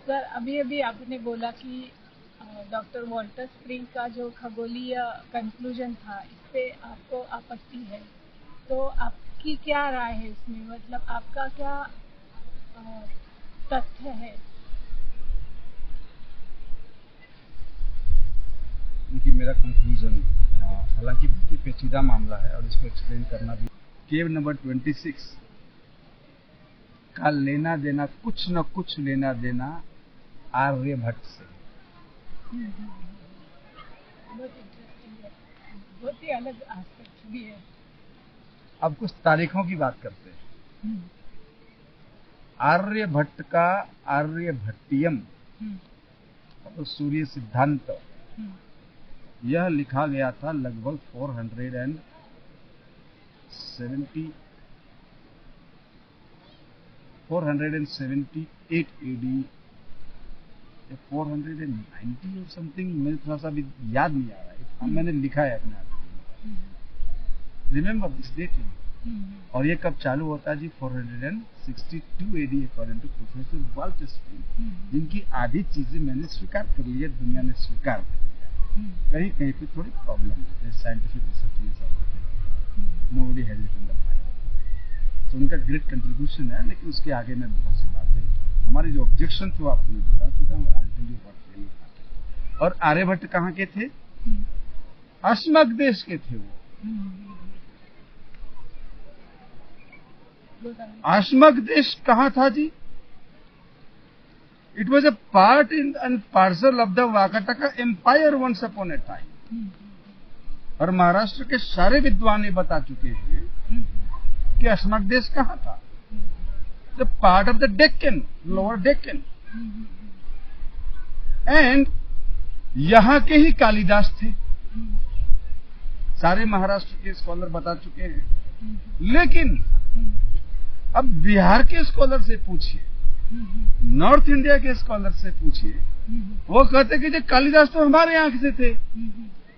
Sir अभी अभी आपने बोला कि डॉक्टर वॉल्टर स्प्रिंग का जो खगोलीय कंक्लूजन था, इस पे आपको आपत्ति है, तो आपकी क्या राय है इसमें? मतलब आपका क्या तथ्य है? क्योंकि मेरा कंक्लूजन हालांकि बहुत ही पेचीदा मामला है और इसको एक्सप्लेन करना भी। केव नंबर 26 का लेना देना, कुछ न कुछ लेना देना आर्यभट्ट से। बहुत इंटरेस्टिंग है, बहुत ही अलग एस्पेक्ट भी है। अब कुछ तारीखों की बात करते हैं। आर्यभट्ट का आर्यभट्टियम तो सूर्य सिद्धांत, यह लिखा गया था लगभग 478 AD, 490 और समथिंग, मुझे थोड़ा सा भी याद नहीं आ रहा है, मैंने लिखा है अपने आप। Remember this date. और ये कब चालू होता है जी? 462 AD according to professor Walter Spring, जिनकी आधी चीजें मैंने स्वीकार कर ली है, दुनिया ने स्वीकार कर लिया। कहीं कहीं पे थोड़ी प्रॉब्लम है, scientific research, nobody has it in the mind. तो उनका ग्रेट कंट्रीब्यूशन है, लेकिन उसके आगे में बहुत सी बातें, हमारी जो ऑब्जेक्शन थी आपने बता चुका हूँ। और आर्यभट्ट कहाँ के थे? अस्मक देश के थे वो। अस्मक देश कहाँ था जी? It was a part in and parcel of the Vakataka empire once upon a time. और महाराष्ट्र के सारे विद्वान ये बता चुके हैं कि अस्मक देश कहाँ था। The part of the Deccan, lower Deccan. And यहां के ही कालिदास थे, सारे महाराष्ट्र के स्कॉलर बता चुके हैं। लेकिन अब बिहार के स्कॉलर से पूछिए, नॉर्थ इंडिया के स्कॉलर से पूछिए, वो कहते कि जो कालिदास तो हमारे यहाँ से थे,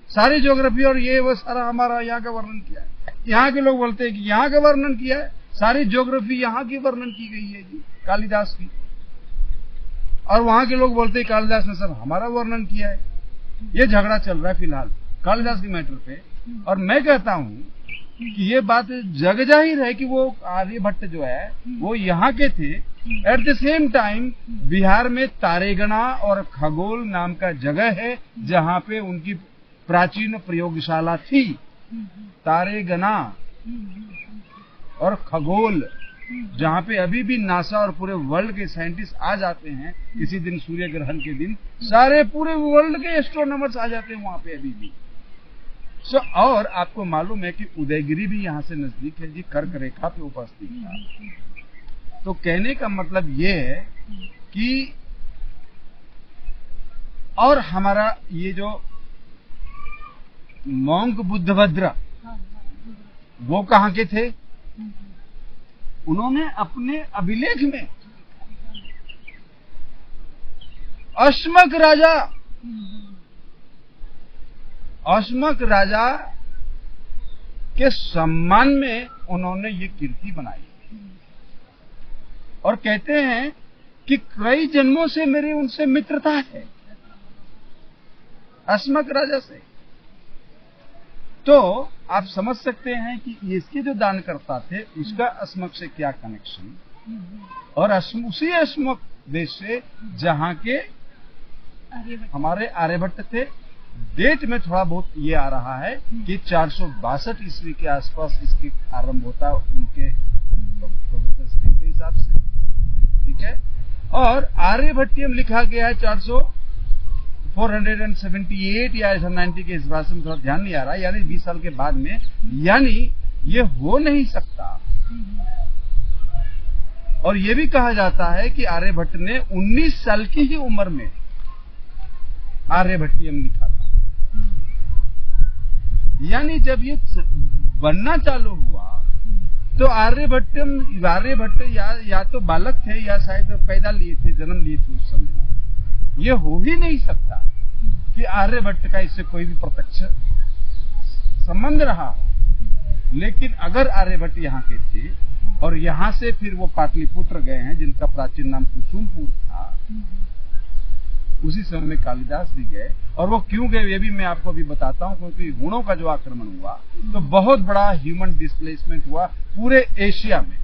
सारी ज्योग्राफी और ये वो सारा हमारा यहाँ का वर्णन किया है। यहाँ के लोग बोलते हैं कि यहाँ का वर्णन किया है, सारी ज्योग्राफी यहाँ की वर्णन की गई है जी कालिदास की। और वहां के लोग बोलते हैं कालिदास ने सर हमारा वर्णन किया है। ये झगड़ा चल रहा है फिलहाल कालिदास की मैटर पे। और मैं कहता हूँ कि ये बात जग जाहिर है कि वो आर्यभट्ट जो है वो यहाँ के थे। At the same time Bihar में तारेगना और खगोल नाम का जगह है जहाँ पे उनकी प्राचीन प्रयोगशाला थी। तारेगना और खगोल, जहाँ पे अभी भी नासा और पूरे वर्ल्ड के साइंटिस्ट आ जाते हैं किसी दिन सूर्य ग्रहण के दिन, सारे पूरे वर्ल्ड के एस्ट्रोनॉमर्स आ जाते हैं वहाँ पे अभी भी। और आपको मालूम है कि उदयगिरी भी यहाँ से नजदीक है जी, कर्क रेखा पे उपस्थित था। तो कहने का मतलब ये है कि और हमारा ये जो मोंक बुद्धभद्र, वो कहाँ के थे? उन्होंने अपने अभिलेख में अस्मक राजा के सम्मान में उन्होंने ये कीर्ति बनाई और कहते हैं कि कई जन्मों से मेरी उनसे मित्रता है, अस्मक राजा से। तो आप समझ सकते हैं कि इसके जो दानकर्ता थे उसका अस्मक से क्या कनेक्शन, और उसी अस्मक देश से जहां के हमारे आर्यभट्ट थे। डेट में थोड़ा बहुत ये आ रहा है कि 462 ईस्वी के आसपास इसके आरंभ होता है उनके प्रोफेसर स्प्रिंग के हिसाब से, ठीक है। और आर्यभट्टियम लिखा गया है 478 या 90 के हिसाब से, थोड़ा ध्यान नहीं आ रहा, यानी 20 साल के बाद में। यानी ये हो नहीं सकता। और ये भी कहा जाता है कि आर्यभट्ट ने 19 साल की ही उम्र में आर्यभट्टियम लिखा था। यानी जब ये बनना चालू हुआ तो आर्यभट्ट या तो बालक थे या शायद पैदा लिए थे, जन्म लिए थे उस समय। ये हो ही नहीं सकता कि आर्यभट्ट का इससे कोई भी प्रत्यक्ष संबंध रहा हो। लेकिन अगर आर्यभट्ट यहाँ के थे और यहाँ से फिर वो पाटलिपुत्र गए हैं जिनका प्राचीन नाम कुसुमपुर था, उसी समय में कालिदास भी गए, और वो क्यों गए ये भी मैं आपको अभी बताता हूँ, क्योंकि हुणों का जो आक्रमण हुआ तो बहुत बड़ा ह्यूमन डिस्प्लेसमेंट हुआ पूरे एशिया में।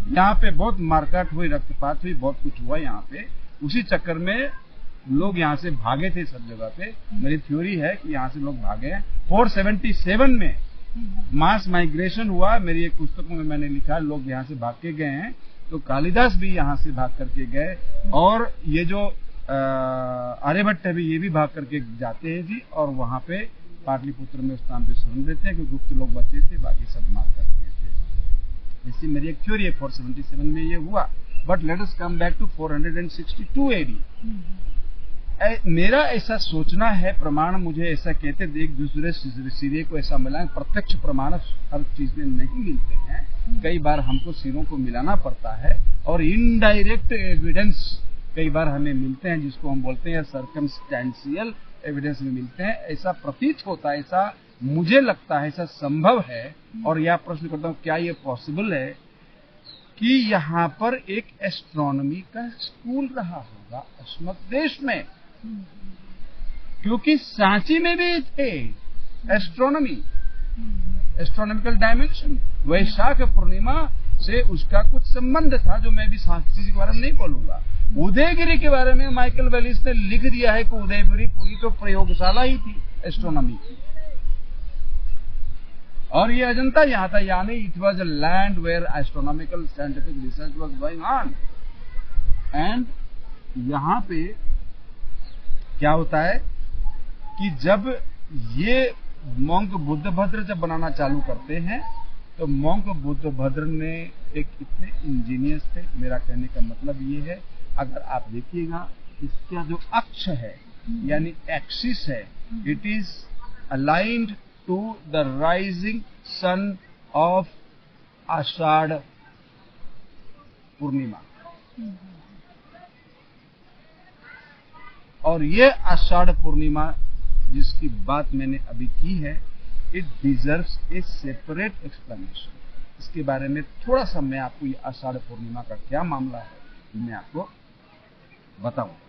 यहाँ पे बहुत मारकाट हुई, रक्तपात हुई, बहुत कुछ हुआ यहाँ पे। उसी चक्कर में लोग यहाँ से भागे थे सब जगह पे। मेरी थ्योरी है कि यहाँ से लोग भागे हैं। 477 में मास माइग्रेशन हुआ। मेरी एक पुस्तकों में मैंने लिखा लोग यहाँ से भाग के गए हैं, तो कालिदास भी यहाँ से भाग करके गए, और ये जो आर्यभट्ट है भी, ये भी भाग करके जाते हैं जी, और वहां पे पाटलिपुत्र में उस नाम पे शरण देते हैं, क्योंकि गुप्त लोग बचे थे, बाकी सब मार कर दिए थे। ऐसी मेरी एक थ्योरी है। 477 में ये हुआ। But let us come back to 462 AD। मेरा ऐसा सोचना है, प्रमाण मुझे ऐसा कहते, एक दूसरे सिरे को ऐसा मिलाएं। प्रत्यक्ष प्रमाण हर चीज में नहीं मिलते हैं, कई बार हमको सिरों को मिलाना पड़ता है, और इनडायरेक्ट एविडेंस कई बार हमें मिलते हैं, जिसको हम बोलते हैं सर्कमस्टेंशियल एविडेंस में मिलते हैं। ऐसा प्रतीत होता है, ऐसा मुझे लगता है, ऐसा संभव है। और यह प्रश्न करता हूं, क्या ये पॉसिबल है कि यहाँ पर एक एस्ट्रोनॉमी का स्कूल रहा होगा अस्मत् देश में? क्योंकि सांची में भी थे astronomy, astronomical dimension. Vaishakh Purnima से उसका कुछ संबंध था, जो मैं भी सांची के बारे में नहीं बोलूंगा। उदयगिरी के बारे में माइकल वेलिस ने लिख दिया है कि उदयगिरी पूरी तो प्रयोगशाला ही थी एस्ट्रोनॉमी की, और ये अजंता यहाँ था, यानी it was a land where astronomical scientific research was going on. And यहाँ पे क्या होता है कि जब ये मोंक बुद्धभद्र जब बनाना चालू करते हैं, तो मोंक बुद्धभद्र ने एक इतने इंजीनियर्स थे। मेरा कहने का मतलब ये है, अगर आप देखिएगा इसका जो अक्ष है यानी एक्सिस है, it is aligned to the rising sun of Ashadh Purnima. और ये आषाढ़ पूर्णिमा जिसकी बात मैंने अभी की है, it deserves A separate explanation. इसके बारे में थोड़ा सा मैं आपको ये आषाढ़ पूर्णिमा का क्या मामला है मैं आपको बताऊं।